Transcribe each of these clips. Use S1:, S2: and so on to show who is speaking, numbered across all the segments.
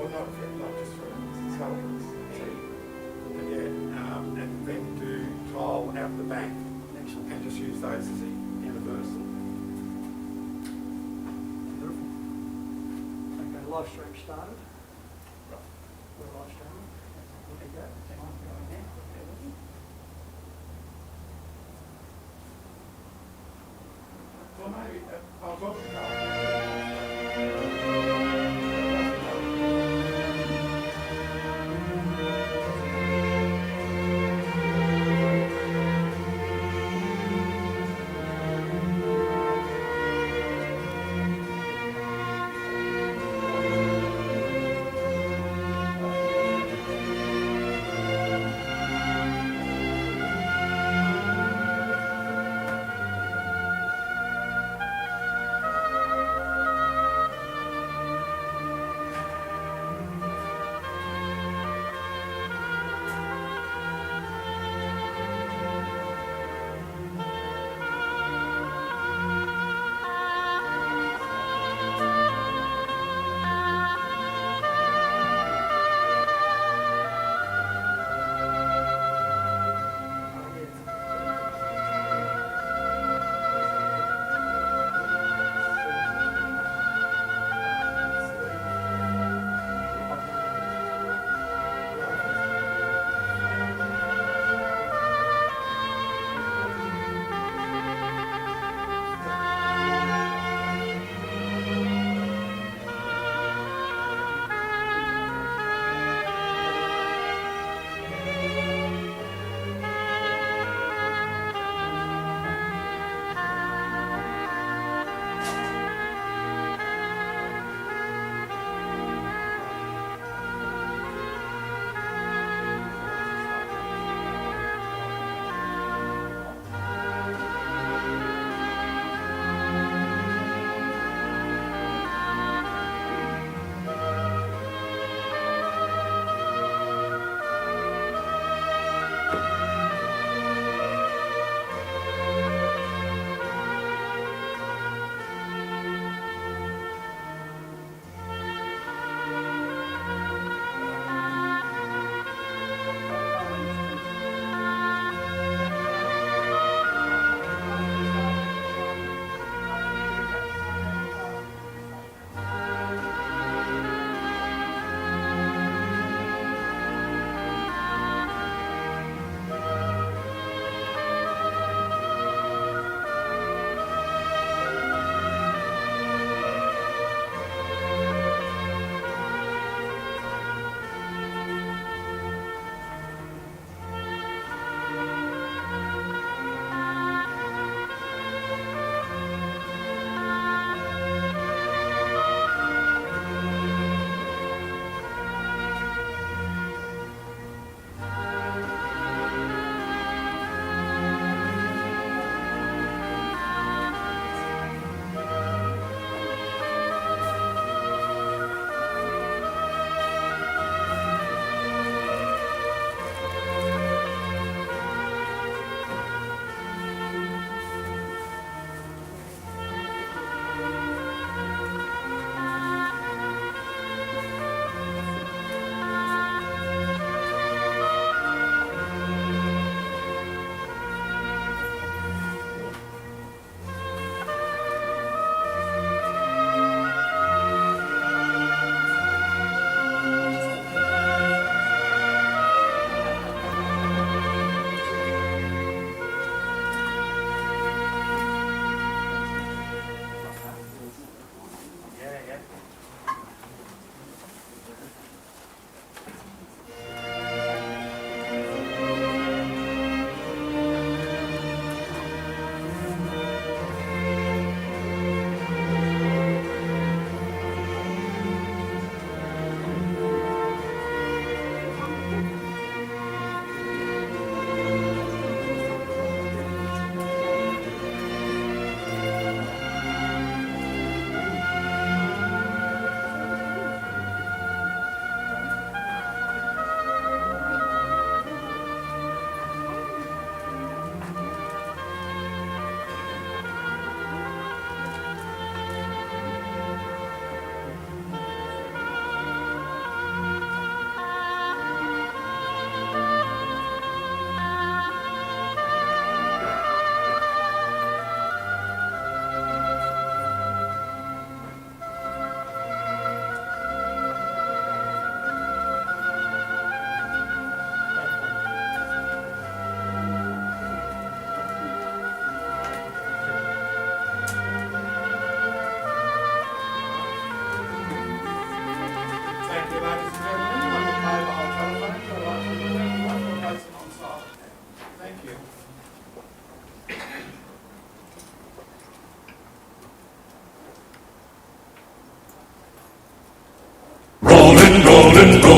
S1: Well, not just for settlements. And yeah, and then do tile out the back.
S2: Excellent.
S1: And just use those as a universal.
S2: Beautiful. Okay, live stream started. We're live streaming. There you go.
S1: Well, maybe I'll talk to Carl.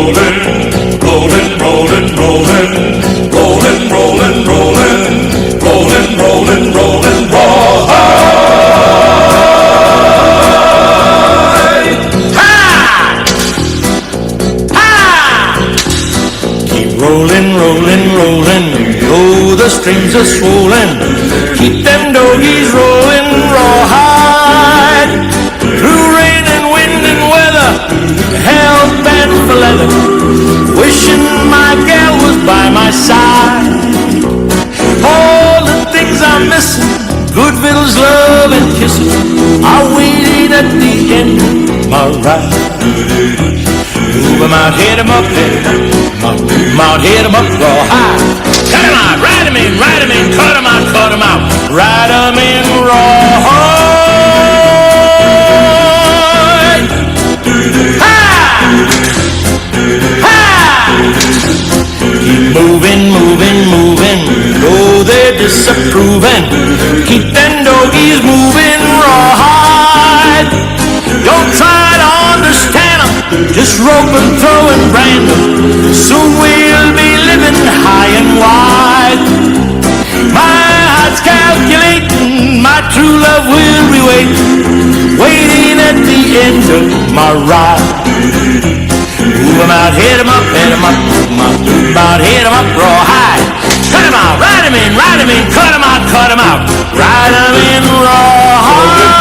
S3: rolling, rolling, rolling, rolling, rolling, rolling, rolling, rolling, rolling, rawhide. Ha! Ha! Keep rolling, rolling, rolling, oh, the streams are swollen. Keep them doggies rolling, rawhide. Through rain and wind and weather, hell bent for leather, wishing my gal was by my side. All the things I'm missing, good victuals, love and kisses, are waiting at the end of my ride. Move 'em out, hit 'em up, move 'em out, hit 'em up, rawhide. Cut 'em out, ride 'em in, cut 'em out, ride 'em in, rawhide. Ha! Ha! Keep moving, moving, moving, though they're disapproving. Keep them doggies moving, rawhide. Don't try to understand them, just rope and throw and brand them. Soon we'll be living high and wide. My heart's calculating, my true love will be waiting at the end of my ride. Move 'em out, hit 'em up, move 'em out, hit 'em up, rawhide. Cut 'em out, ride 'em in, cut 'em out, ride 'em in, rawhide.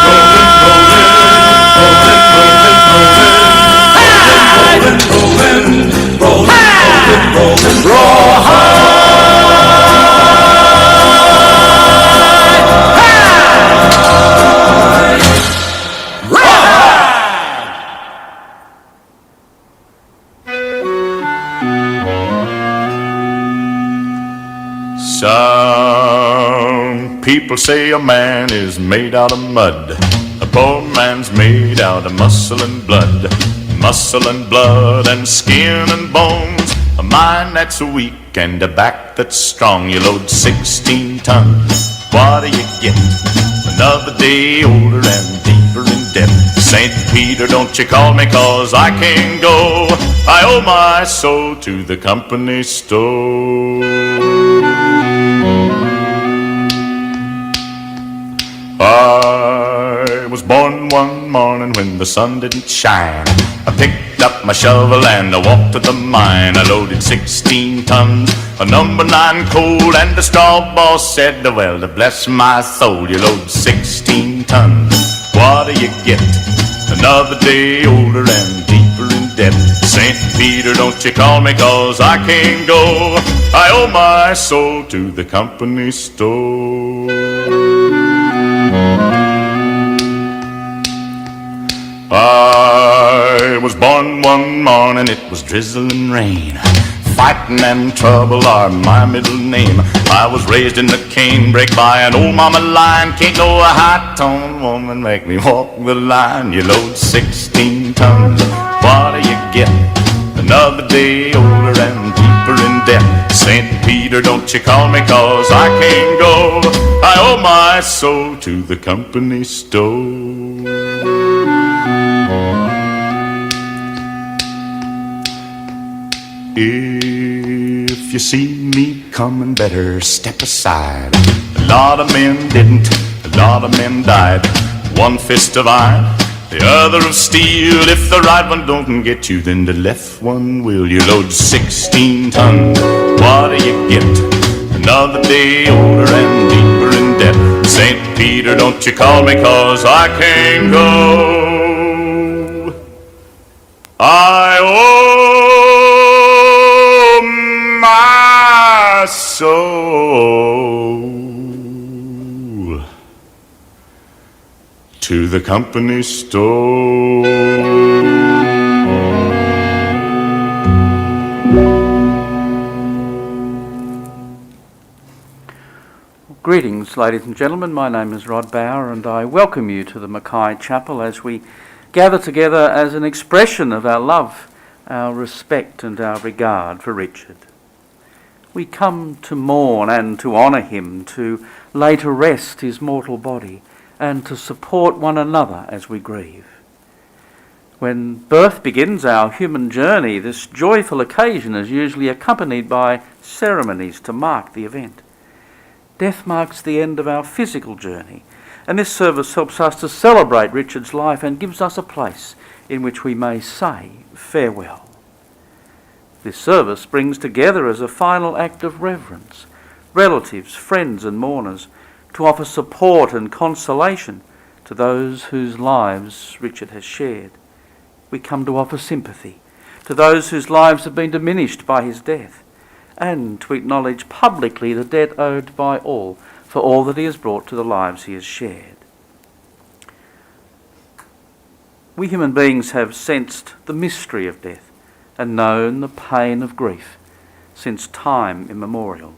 S3: Some people say a man is made out of mud. A poor man's made out of muscle and blood. Muscle and blood and skin and bones. A mind that's weak and a back that's strong. You load 16 tons, what do you get? Another day older and deeper in debt. St. Peter, don't you call me 'cause I can't go. I owe my soul to the company store. I was born one morning when the sun didn't shine. I picked up my shovel and I walked to the mine. I loaded 16 tons of number 9 coal, and the straw boss said, well, to bless my soul, you load 16 tons, what do you get? Another day older and deeper in debt. St. Peter, don't you call me 'cause I can't go. I owe my soul to the company store. I was born one morning, it was drizzling rain. Fighting and trouble are my middle name. I was raised in the canebrake by an old mama line. Can't no high-toned woman make me walk the line. You load 16 tons, what do you get? Another day older and deeper in debt. St. Peter, don't you call me 'cause I can't go. I owe my soul to the company store. If you see me coming, better step aside. A lot of men didn't, a lot of men died. One fist of iron, the other of steel. If the right one don't get you, then the left one will. You load 16 tons, what do you get? Another day older and deeper in debt. St. Peter, don't you call me 'cause I can't go. I owe my soul to the company store.
S4: Greetings, ladies and gentlemen. My name is Rod Bauer, and I welcome you to the Mackay Chapel as we gather together as an expression of our love, our respect and our regard for Richard. We come to mourn and to honour him, to lay to rest his mortal body, and to support one another as we grieve. When birth begins our human journey, this joyful occasion is usually accompanied by ceremonies to mark the event. Death marks the end of our physical journey, and this service helps us to celebrate Richard's life and gives us a place in which we may say farewell. This service brings together as a final act of reverence relatives, friends and mourners to offer support and consolation to those whose lives Richard has shared. We come to offer sympathy to those whose lives have been diminished by his death, and to acknowledge publicly the debt owed by all for all that he has brought to the lives he has shared. We human beings have sensed the mystery of death and known the pain of grief since time immemorial.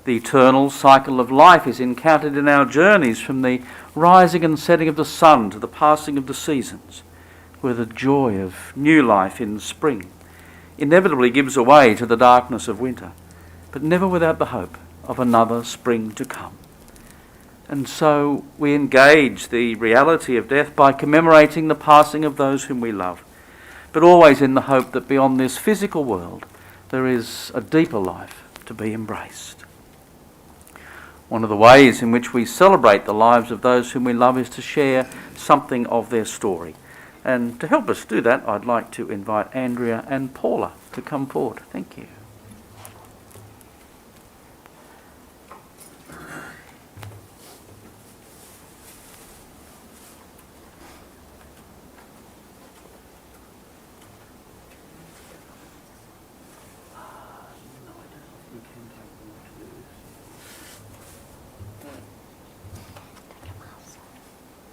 S4: The eternal cycle of life is encountered in our journeys from the rising and setting of the sun to the passing of the seasons, where the joy of new life in spring inevitably gives way to the darkness of winter, but never without the hope of another spring to come. And so we engage the reality of death by commemorating the passing of those whom we love, but always in the hope that beyond this physical world there is a deeper life to be embraced. One of the ways in which we celebrate the lives of those whom we love is to share something of their story. And to help us do that, I'd like to invite Andrea and Paula to come forward. Thank you.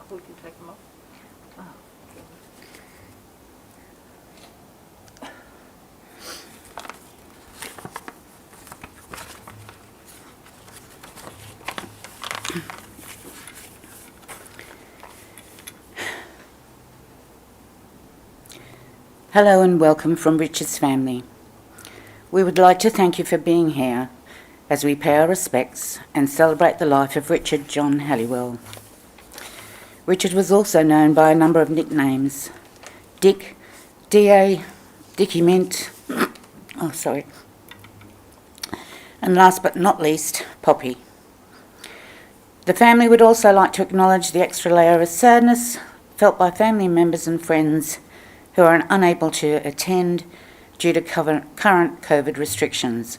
S4: We can take them off.
S5: Hello and welcome from Richard's family. We would like to thank you for being here as we pay our respects and celebrate the life of Richard John Halliwell. Richard was also known by a number of nicknames: Dick, D.A., Dickie Mint, and last but not least, Poppy. The family would also like to acknowledge the extra layer of sadness felt by family members and friends who are unable to attend due to current COVID restrictions.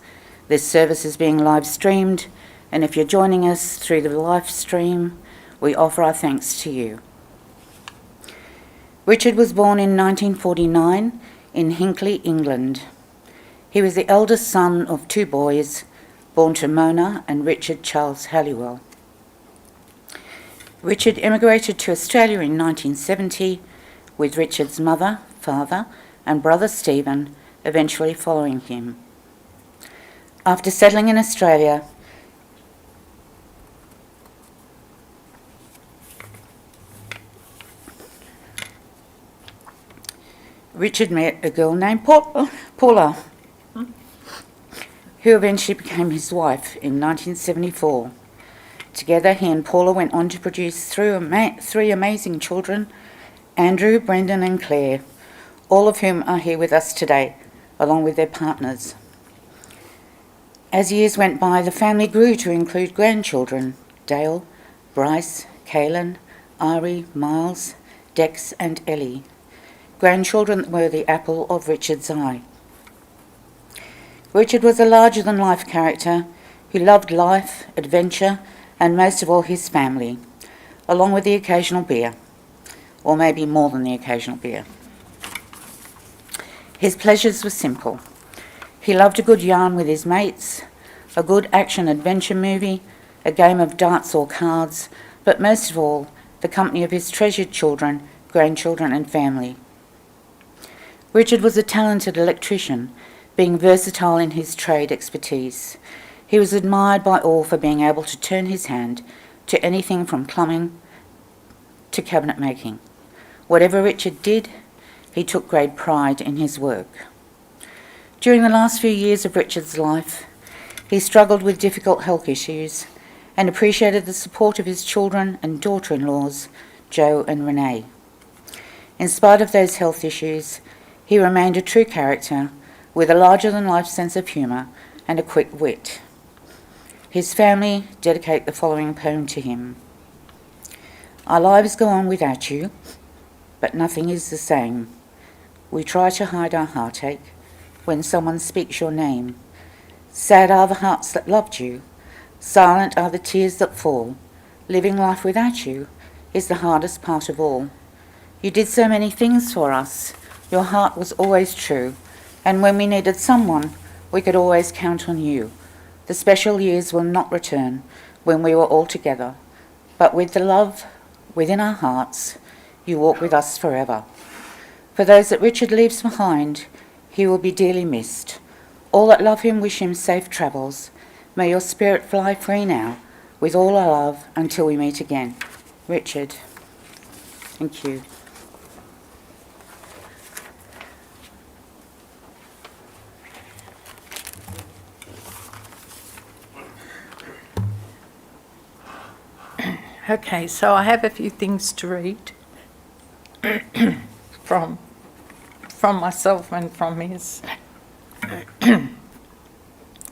S5: This service is being live streamed, and if you're joining us through the live stream, we offer our thanks to you. Richard was born in 1949 in Hinckley, England. He was the eldest son of two boys, born to Mona and Richard Charles Halliwell. Richard immigrated to Australia in 1970, with Richard's mother, father, and brother Stephen eventually following him. After settling in Australia, Richard met a girl named Paula, who eventually became his wife in 1974. Together, he and Paula went on to produce three amazing children: Andrew, Brendan and Claire, all of whom are here with us today, along with their partners. As years went by, the family grew to include grandchildren: Dale, Bryce, Kaylin, Ari, Miles, Dex and Ellie. Grandchildren that were the apple of Richard's eye. Richard was a larger-than-life character who loved life, adventure, and most of all his family, along with the occasional beer, or maybe more than the occasional beer. His pleasures were simple. He loved a good yarn with his mates, a good action-adventure movie, a game of darts or cards, but most of all, the company of his treasured children, grandchildren and family. Richard was a talented electrician, being versatile in his trade expertise. He was admired by all for being able to turn his hand to anything from plumbing to cabinet making. Whatever Richard did, he took great pride in his work. During the last few years of Richard's life, he struggled with difficult health issues and appreciated the support of his children and daughter-in-laws, Jo and Renee. In spite of those health issues, he remained a true character with a larger-than-life sense of humour and a quick wit. His family dedicate the following poem to him. Our lives go on without you, but nothing is the same. We try to hide our heartache when someone speaks your name. Sad are the hearts that loved you, silent are the tears that fall. Living life without you is the hardest part of all. You did so many things for us, your heart was always true, and when we needed someone, we could always count on you. The special years will not return when we were all together, but with the love within our hearts, you walk with us forever. For those that Richard leaves behind, he will be dearly missed. All that love him wish him safe travels. May your spirit fly free now, with all our love, until we meet again. Richard. Thank you.
S6: Okay, so I have a few things to read from myself and from his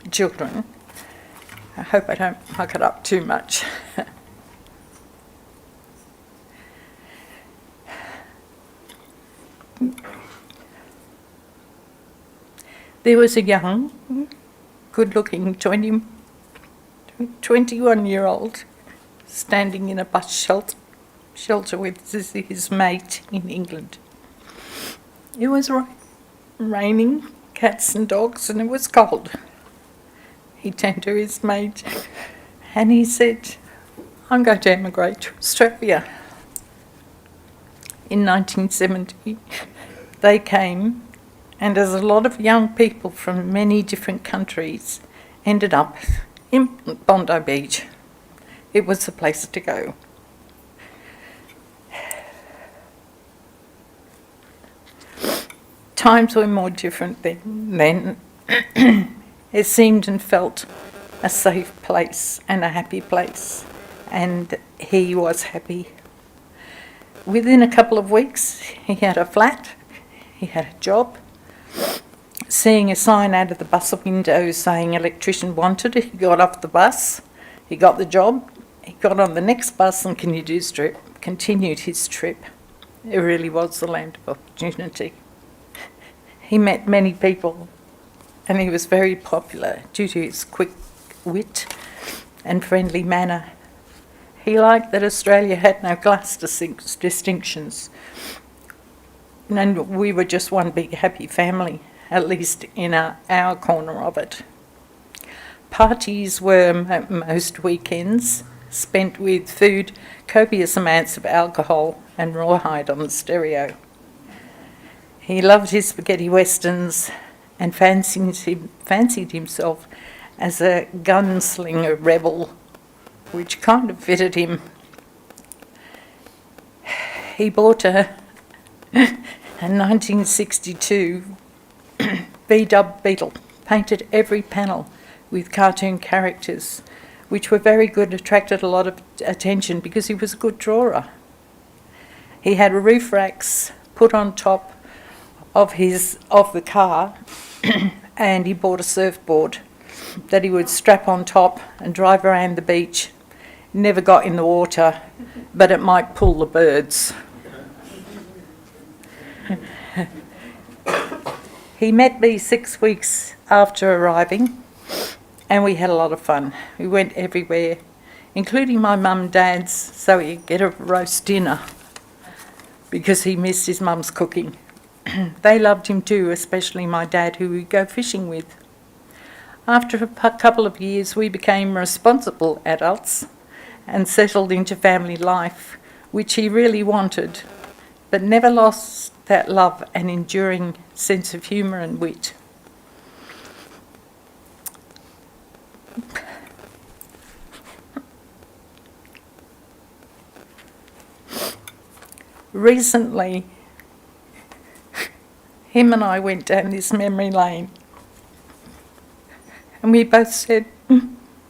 S6: children. I hope I don't muck it up too much. There was a young, good-looking 21-year-old standing in a bus shelter with his mate in England. It was raining, cats and dogs, and it was cold. He turned to his mate and he said, I'm going to emigrate to Australia. In 1970, they came, and as a lot of young people from many different countries ended up in Bondi Beach. It was the place to go. Times were more different then. It seemed and felt a safe place and a happy place, and he was happy. Within a couple of weeks, he had a flat, he had a job. Seeing a sign out of the bus window saying electrician wanted, he got off the bus, he got the job, he got on the next bus and continued his trip. It really was the land of opportunity. He met many people and he was very popular due to his quick wit and friendly manner. He liked that Australia had no class distinctions, and we were just one big happy family, at least in our corner of it. Parties were most weekends spent with food, copious amounts of alcohol and rawhide on the stereo. He loved his spaghetti westerns and fancied himself as a gunslinger rebel, which kind of fitted him. He bought a 1962 V-dub Beetle, painted every panel with cartoon characters, which were very good, attracted a lot of attention because he was a good drawer. He had roof racks put on top of the car and he bought a surfboard that he would strap on top and drive around the beach. Never got in the water, but it might pull the birds. He met me 6 weeks after arriving, and we had a lot of fun. We went everywhere, including my mum and dad's, so he could get a roast dinner because he missed his mum's cooking. They loved him too, especially my dad, who we'd go fishing with. After a couple of years, we became responsible adults and settled into family life, which he really wanted, but never lost that love and enduring sense of humour and wit. Recently, him and I went down this memory lane, and we both said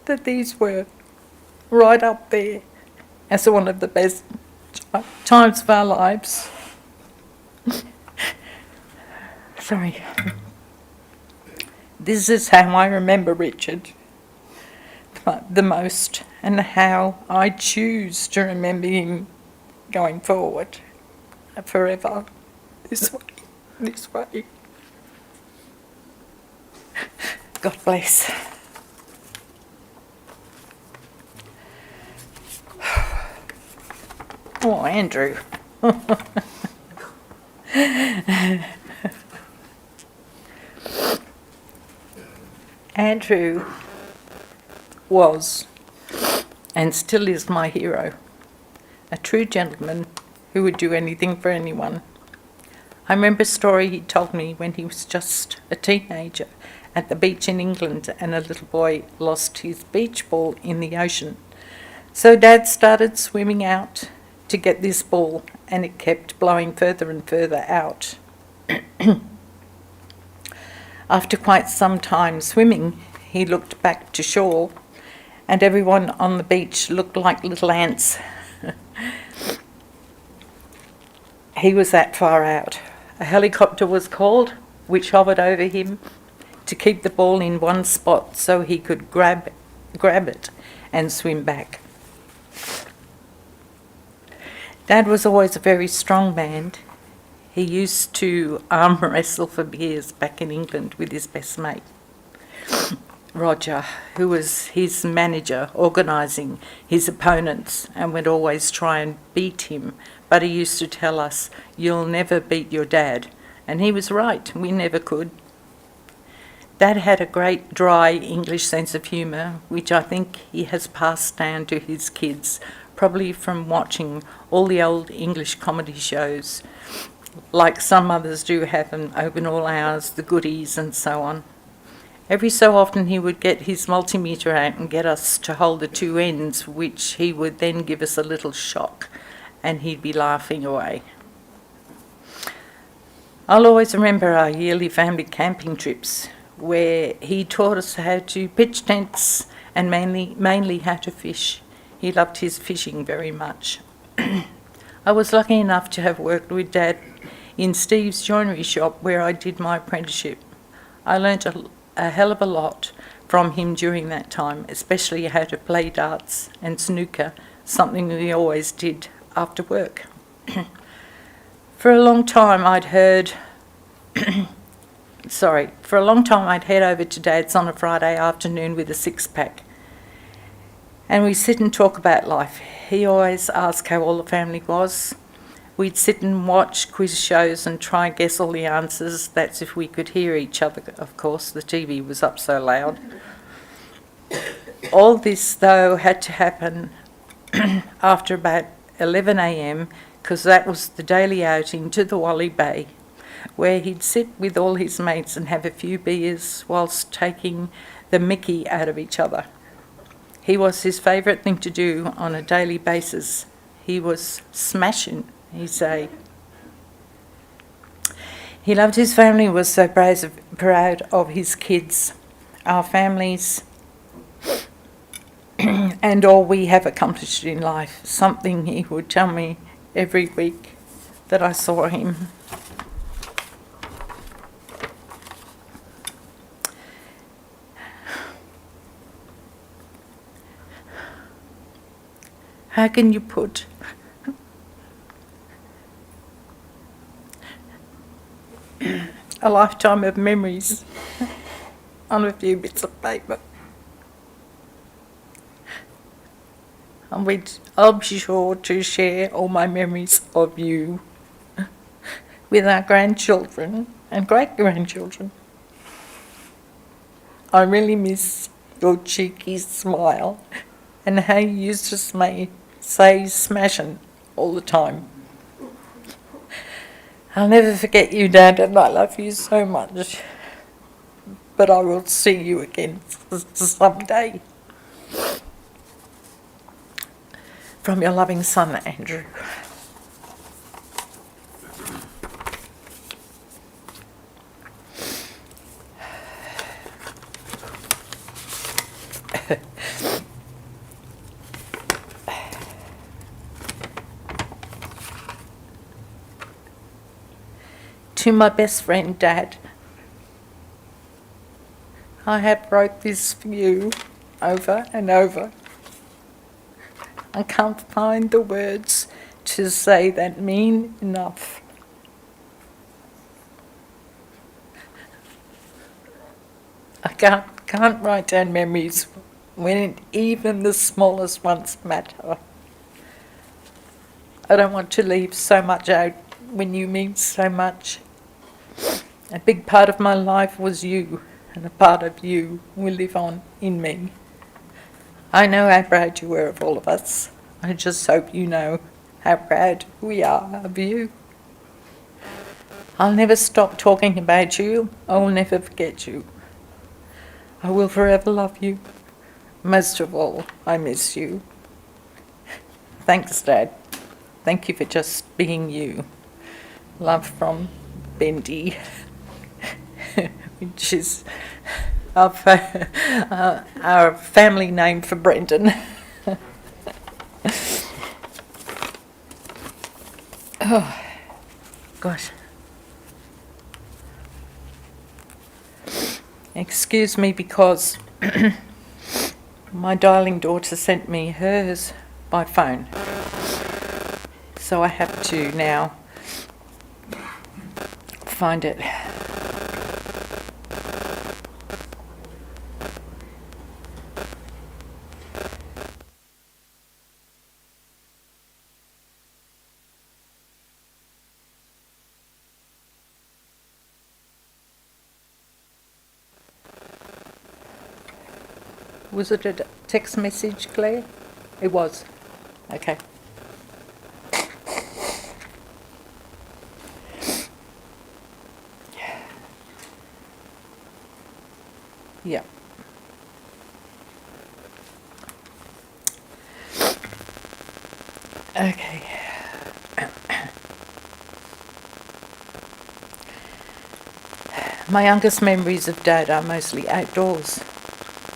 S6: that these were right up there as one of the best times of our lives. Sorry. This is how I remember Richard the most, and how I choose to remember him going forward forever. This way. God bless. Oh, Andrew. Andrew was and still is my hero, a true gentleman who would do anything for anyone. I remember a story he told me when he was just a teenager at the beach in England, and a little boy lost his beach ball in the ocean. So Dad started swimming out to get this ball, and it kept blowing further and further out. After quite some time swimming, he looked back to shore, and everyone on the beach looked like little ants. He was that far out. A helicopter was called, which hovered over him to keep the ball in one spot so he could grab it and swim back. Dad was always a very strong man. He used to arm wrestle for beers back in England with his best mate, Roger, who was his manager, organising his opponents, and would always try and beat him. But he used to tell us, "You'll never beat your dad." And he was right, we never could. Dad had a great dry English sense of humour, which I think he has passed down to his kids, probably from watching all the old English comedy shows, like some mothers do have them, Open All Hours, The Goodies and so on. Every so often he would get his multimeter out and get us to hold the two ends, which he would then give us a little shock, and he'd be laughing away. I'll always remember our yearly family camping trips, where he taught us how to pitch tents and mainly how to fish. He loved his fishing very much. I was lucky enough to have worked with Dad in Steve's joinery shop where I did my apprenticeship. I learnt a hell of a lot from him during that time, especially how to play darts and snooker, something we always did after work. For a long time I'd head over to Dad's on a Friday afternoon with a six-pack, and we'd sit and talk about life. He always asked how all the family was. We'd sit and watch quiz shows and try and guess all the answers. That's if we could hear each other, of course. The TV was up so loud. All this, though, had to happen after about 11 a.m, because that was the daily outing to the Wally Bay, where he'd sit with all his mates and have a few beers whilst taking the mickey out of each other. He was his favourite thing to do on a daily basis. He was smashing, he'd say. He loved his family, was so proud of his kids, our families, and all we have accomplished in life, something he would tell me every week that I saw him. How can you put a lifetime of memories on a few bits of paper? I'll be sure to share all my memories of you with our grandchildren and great-grandchildren. I really miss your cheeky smile and how you used to say smashing all the time. I'll never forget you, Dad, and I love you so much. But I will see you again someday. From your loving son, Andrew. To my best friend, Dad, I have wrote this for you over and over. I can't find the words to say that mean enough. I can't write down memories when even the smallest ones matter. I don't want to leave so much out when you mean so much. A big part of my life was you, and a part of you will live on in me. I know how proud you were of all of us. I just hope you know how proud we are of you. I'll never stop talking about you. I will never forget you. I will forever love you. Most of all, I miss you. Thanks, Dad. Thank you for just being you. Love from Bendy, which is our family name for Brendan. Oh, gosh. Excuse me because my darling daughter sent me hers by phone. So I have to now find it. Was it a text message, Claire? It was. Okay. Yeah. Okay. My youngest memories of Dad are mostly outdoors.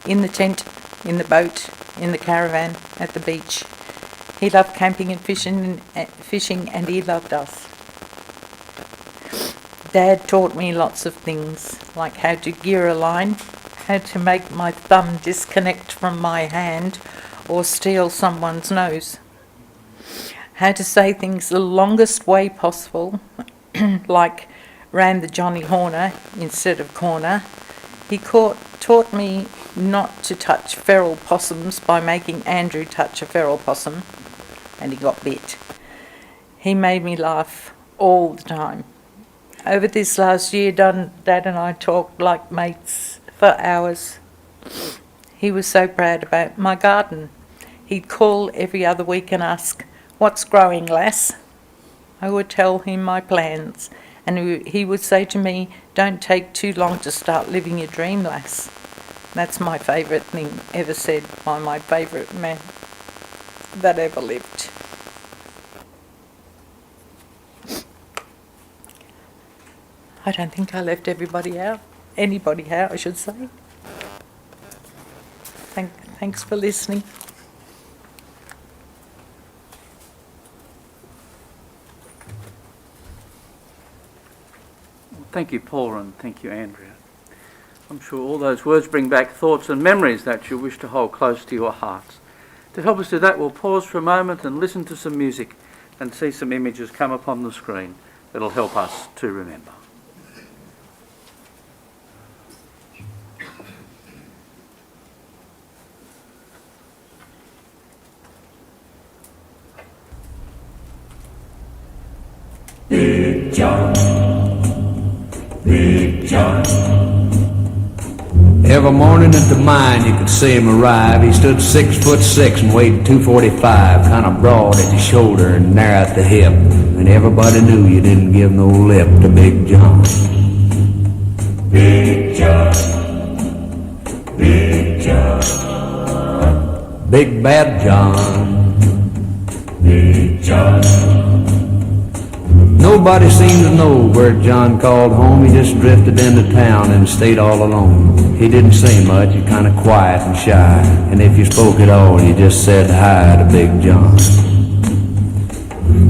S6: In the tent, in the boat, in the caravan, at the beach. He loved camping and fishing, and he loved us. Dad taught me lots of things, like how to gear a line, how to make my thumb disconnect from my hand or steal someone's nose, how to say things the longest way possible, like ran the Johnny Horner instead of corner. He taught me not to touch feral possums by making Andrew touch a feral possum, and he got bit. He made me laugh all the time. Over this last year, Dad and I talked like mates for hours. He was so proud about my garden. He'd call every other week and ask, "What's growing, lass?" I would tell him my plans, and he would say to me, "Don't take too long to start living your dream, lass." That's my favourite thing ever said by my favourite man that ever lived. I don't think I left anybody out, I should say. Thanks for listening.
S4: Thank you, Paula, and thank you, Andrea. I'm sure all those words bring back thoughts and memories that you wish to hold close to your hearts. To help us do that, we'll pause for a moment and listen to some music and see some images come up on the screen that'll help us to remember.
S3: Big John, Big John. Every morning at the mine you could see him arrive. He stood 6'6" and weighed 245, kind of broad at the shoulder and narrow at the hip. And everybody knew you didn't give no lip to Big John. Big John, Big John, Big Bad John, Big John. Nobody seemed to know where John called home. He just drifted into town and stayed all alone. He didn't say much, he kind of quiet and shy. And if you spoke at all, you just said hi to Big John.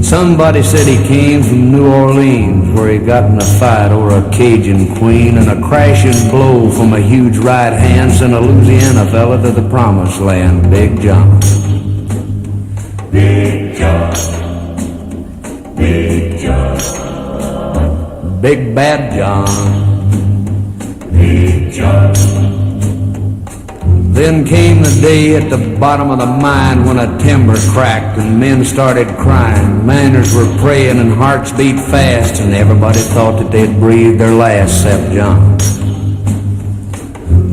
S7: Somebody said he came from New Orleans, where he got in a fight over a Cajun queen, and a crashing blow from a huge right hand sent a Louisiana fella to the promised land, Big John. Big John. Big John. Big Bad John. Big John. Then came the day at the bottom of the mine when a timber cracked and men started crying. Miners were praying and hearts beat fast, and everybody thought that they'd breathed their last except John.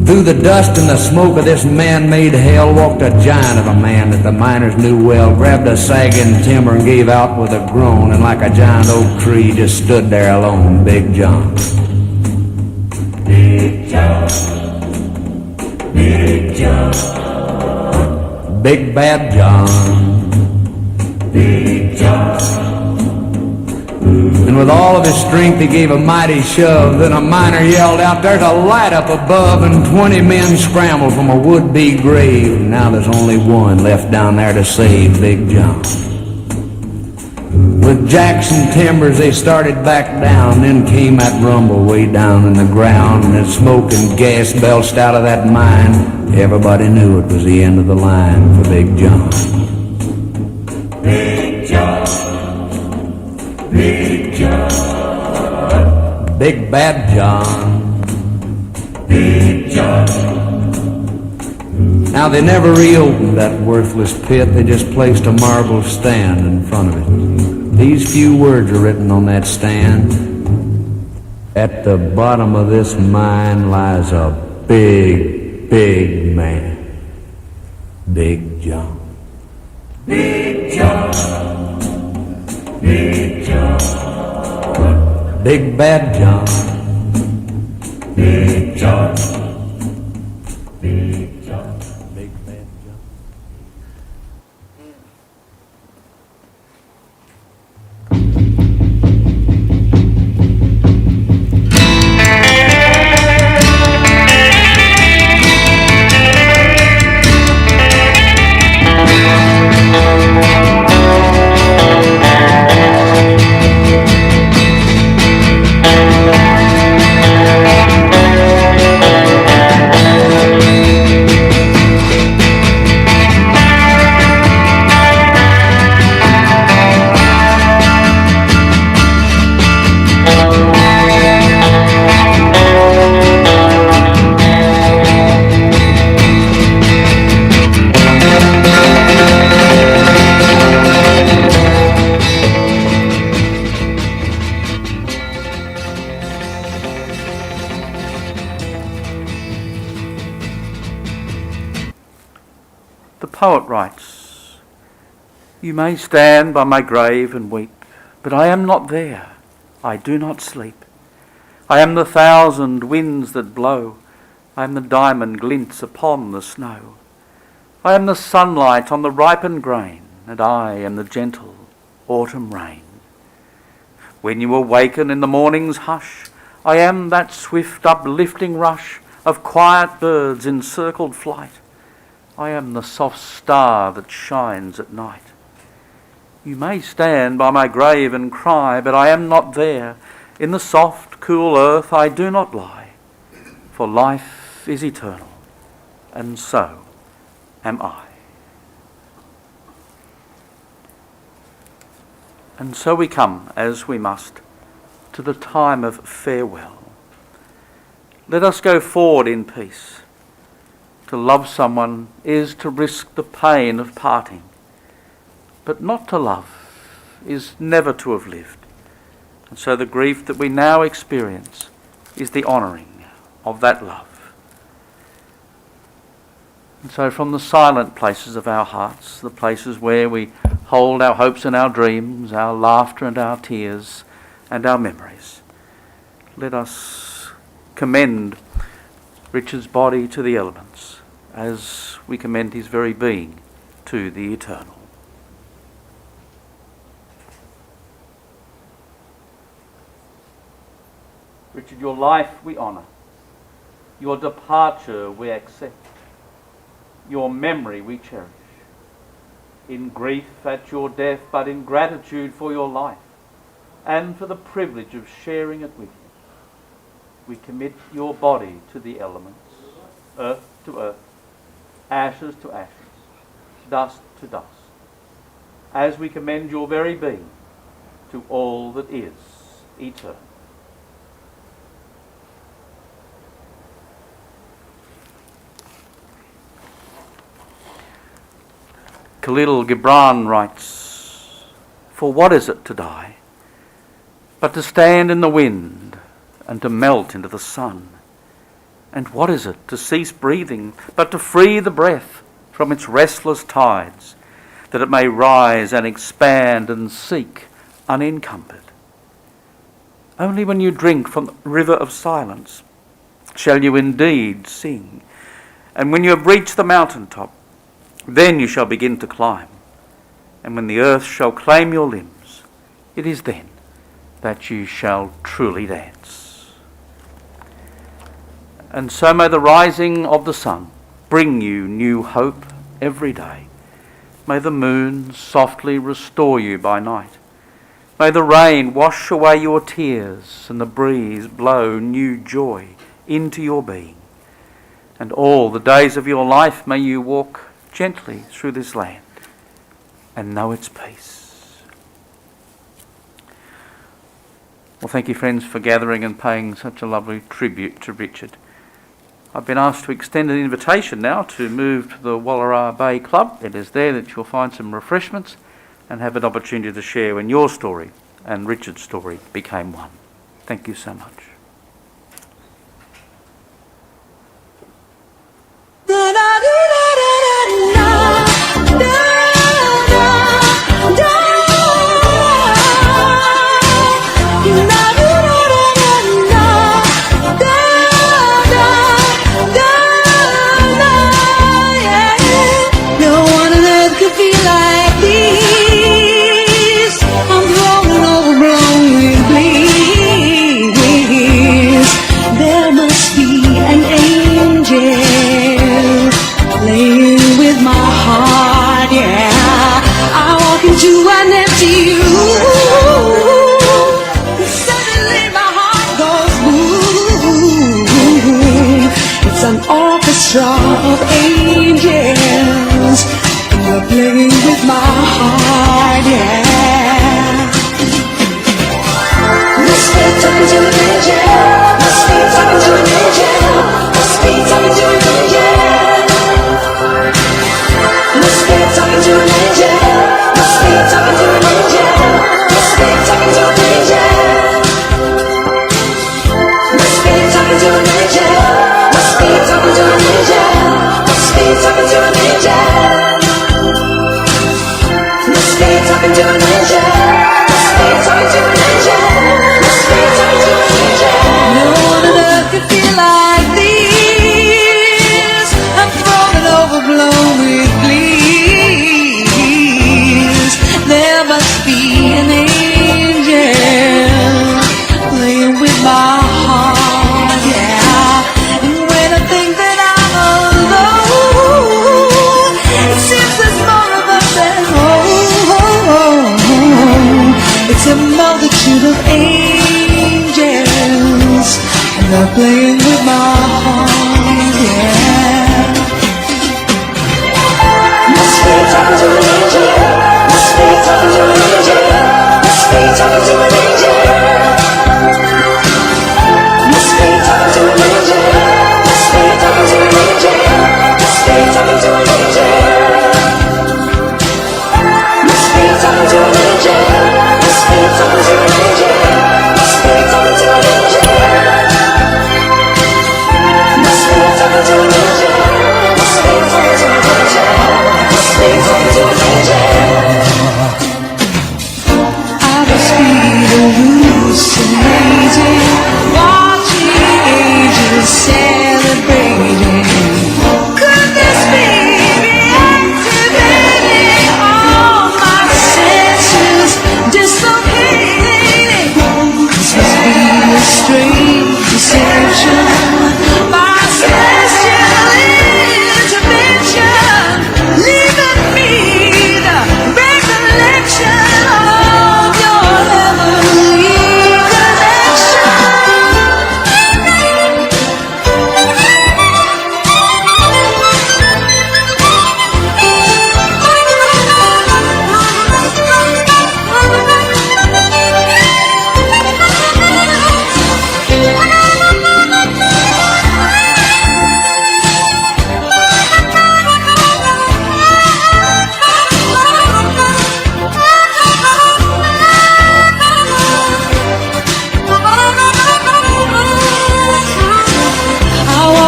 S7: Through the dust and the smoke of this man-made hell walked a giant of a man that the miners knew well, grabbed a sagging timber and gave out with a groan, and like a giant oak tree just stood there alone, Big John. Big John. Big John. Big Bad John. Big John. And with all of his strength he gave a mighty shove. Then a miner yelled out, "There's a light up above," and 20 men scrambled from a would-be grave. Now there's only one left down there to save Big John. With Jackson timbers they started back down, then came that rumble way down in the ground, and as smoke and gas belched out of that mine, everybody knew it was the end of the line for Big John. Big John. Big John. Big Bad John. Big John. Now they never reopened that worthless pit, they just placed a marble stand in front of it. These few words are written on that stand. At the bottom of this mine lies a big, big man. Big John. Big John. Big John. Big Bad John. Big John. Big John. Big Bad John.
S4: The poet writes, "You may stand by my grave and weep, but I am not there, I do not sleep. I am the thousand winds that blow, I am the diamond glints upon the snow. I am the sunlight on the ripened grain, and I am the gentle autumn rain. When you awaken in the morning's hush, I am that swift uplifting rush of quiet birds in circled flight. I am the soft star that shines at night. You may stand by my grave and cry, but I am not there. In the soft, cool earth I do not lie, for life is eternal, and so am I." And so we come, as we must, to the time of farewell. Let us go forward in peace. To love someone is to risk the pain of parting, but not to love is never to have lived. And so the grief that we now experience is the honouring of that love. And so from the silent places of our hearts, the places where we hold our hopes and our dreams, our laughter and our tears and our memories, let us commend Richard's body to the elements as we commend his very being to the eternal. Richard, your life we honour, your departure we accept, your memory we cherish. in grief at your death, but in gratitude for your life and for the privilege of sharing it with you. We commit your body to the elements, earth to earth, ashes to ashes, dust to dust, as we commend your very being to all that is eternal. Khalil Gibran writes, "For what is it to die, but to stand in the wind and to melt into the sun? And what is it to cease breathing, but to free the breath from its restless tides, that it may rise and expand and seek unencumbered? Only when you drink from the river of silence shall you indeed sing, and when you have reached the mountaintop, then you shall begin to climb, and when the earth shall claim your limbs, it is then that you shall truly dance." And so may the rising of the sun bring you new hope every day. May the moon softly restore you by night. May the rain wash away your tears and the breeze blow new joy into your being. And all the days of your life may you walk gently through this land and know its peace. Well, thank you, friends, for gathering and paying such a lovely tribute to Richard. I've been asked to extend an invitation now to move to the Wallara Bay Club. It is there that you'll find some refreshments and have an opportunity to share when your story and Richard's story became one. Thank you so much.
S8: Of angels, and you're playing with my heart, yeah. Must be talking to an angel. Must be talking to an angel. Must be talking to an angel. Must be talking to an angel. Must be talking to an angel. Must be talking to an angel. Must be talking to an angel. Must be talking to an angel. Must be talking to an angel. Must be talking to an angel. Must be talking to an angel. Must be talking to an angel. No one on earth could feel like this. I'm thrown and overblown with bliss. There must be an angel playing with my heart, yeah. And when I think that I'm alone, it seems there's more of us than home. It's a multitude of angels, and they're playing with my heart, yeah. Must be talking to an angel. Must be talking to an angel. Must be talking to an angel. Must be talking to an angel. Must be talking to an angel. Must be talking to an angel. Must be talking to an angel. Must be talking to an angel. Must be talking to an angel. Must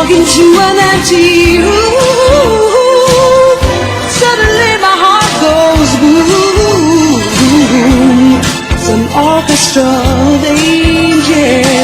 S8: walk into an empty room. Suddenly my heart goes boom. Some orchestra of angels